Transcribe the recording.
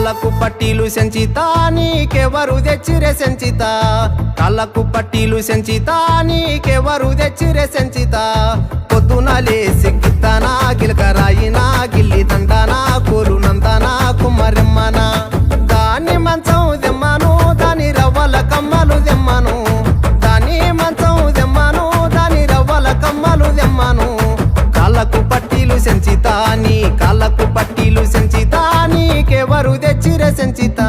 కాళ్ళకు పట్టీలు సెంచిత నీకెవరు తెచ్చిరే సెంచిత కాళ్ళకు పట్టీలు సెంచిత నీకెవరు తెచ్చిరే సెంచిత పొద్దున లేసి గిత్తనా గిలకరాయినా గిల్లి దండానా కోలు నందనా కుమ్మరిమ్మనా దాని మంచం దెమ్మను దాని రవ్వల కమ్మలు దెమ్మను దాని మంచం దెమ్మను దాని రవ్వల కమ్మలు దెమ్మను కాళ్ళకు పట్టీలు సెంచిత నీ కాళ్ళకు పట్టీలు సెంచిత నీకెవరు తెచ్చిరే సెంచిత